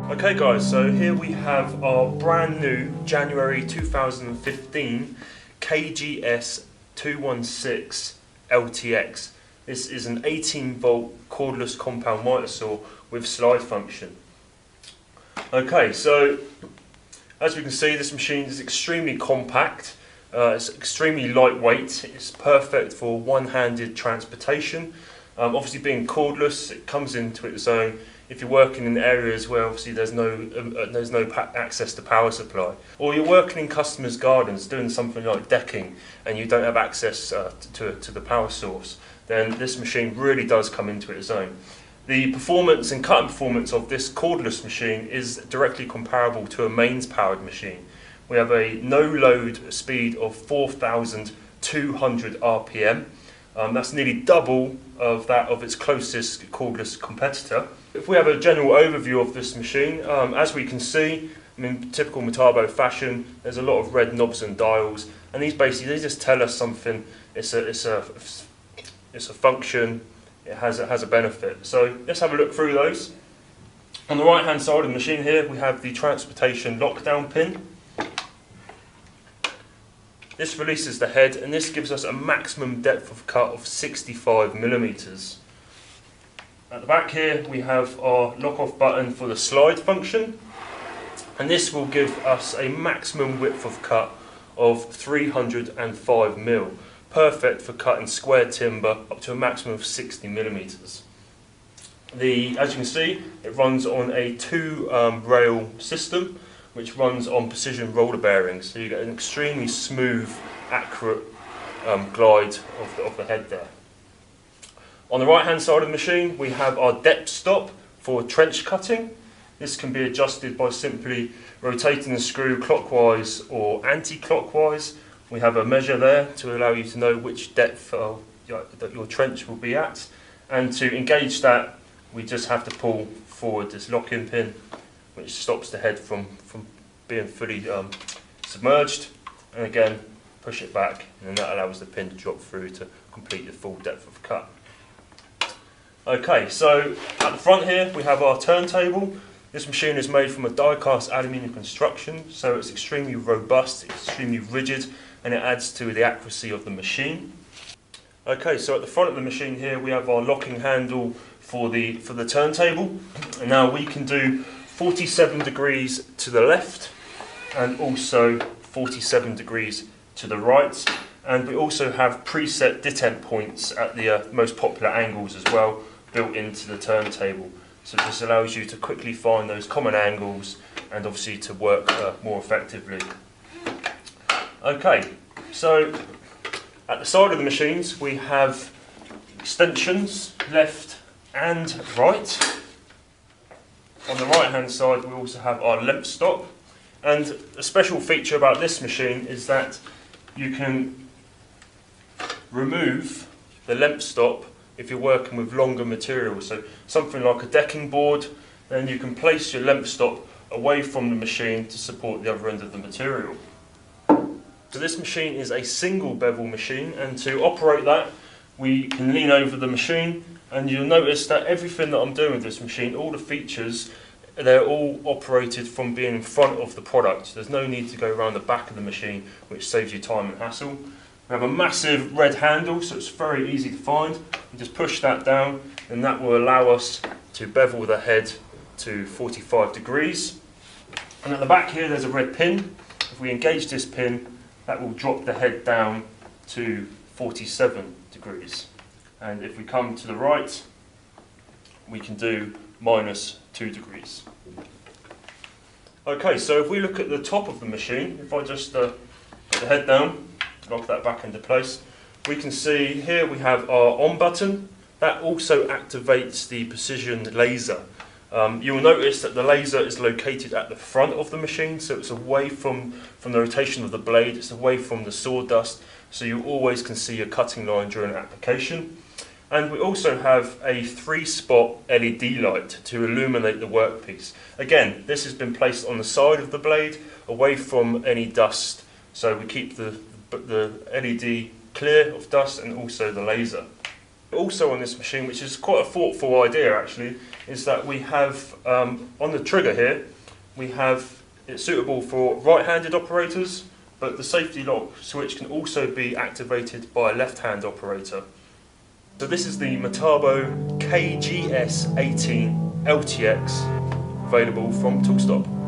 Okay guys, so here we have our brand new January 2015 KGS 216 LTX. This is an 18 volt cordless compound miter saw with slide function. Okay, so as we can see, this machine is extremely compact, it's extremely lightweight, it's perfect for one-handed transportation. Obviously being cordless, it comes into its own if you're working in areas where obviously there's no access to power supply, or you're working in customers' gardens doing something like decking and you don't have access to the power source, then this machine really does come into its own. The performance and cutting performance of this cordless machine is directly comparable to a mains powered machine. We have a no load speed of 4,200 RPM. That's nearly double of that of its closest cordless competitor. If we have a general overview of this machine, as we can see, in typical Metabo fashion, there's a lot of red knobs and dials, and these just tell us something. It's a function. It has a benefit. So let's have a look through those. On the right hand side of the machine here, we have the transportation lockdown pin. This releases the head, and this gives us a maximum depth of cut of 65 millimeters. At the back here we have our lock-off button for the slide function, and this will give us a maximum width of cut of 305 mil, perfect for cutting square timber up to a maximum of 60 millimeters. As you can see, it runs on a two-rail system, which runs on precision roller bearings, so you get an extremely smooth, accurate glide of the head there. On the right hand side of the machine we have our depth stop for trench cutting. This can be adjusted by simply rotating the screw clockwise or anti-clockwise. We have a measure there to allow you to know which depth that your trench will be at, and to engage that we just have to pull forward this lock-in pin, which stops the head from being fully submerged, and again push it back, and then that allows the pin to drop through to complete the full depth of cut. Okay, so at the front here we have our turntable. This machine is made from a die-cast aluminium construction, so it's extremely robust, it's extremely rigid, and it adds to the accuracy of the machine. Okay, so at the front of the machine here we have our locking handle for the turntable, and now we can do 47 degrees to the left and also 47 degrees to the right, and we also have preset detent points at the most popular angles as well, built into the turntable. So this allows you to quickly find those common angles and obviously to work more effectively. Okay, so at the side of the machines we have extensions left and right. On the right hand side we also have our length stop, and a special feature about this machine is that you can remove the length stop if you're working with longer materials, so something like a decking board, then you can place your length stop away from the machine to support the other end of the material. So this machine is a single bevel machine, and to operate that we can lean over the machine, and you'll notice that everything that I'm doing with this machine, all the features, they're all operated from being in front of the product. There's no need to go around the back of the machine, which saves you time and hassle. We have a massive red handle, so it's very easy to find. You just push that down, and that will allow us to bevel the head to 45 degrees. And at the back here there's a red pin. If we engage this pin, that will drop the head down to 47 degrees. And if we come to the right, we can do -2 degrees. Okay, so if we look at the top of the machine, if I just put the head down, lock that back into place, we can see here we have our on button. That also activates the precision laser. You will notice that the laser is located at the front of the machine, so it's away from the rotation of the blade, it's away from the sawdust, so you always can see your cutting line during application. And we also have a 3-spot LED light to illuminate the workpiece. Again, this has been placed on the side of the blade, away from any dust, so we keep the LED clear of dust and also the laser. Also on this machine, which is quite a thoughtful idea actually, is that we have on the trigger here, we have it suitable for right-handed operators, but the safety lock switch can also be activated by a left-hand operator. So this is the Metabo KGS 18 LTX, available from Toolstop.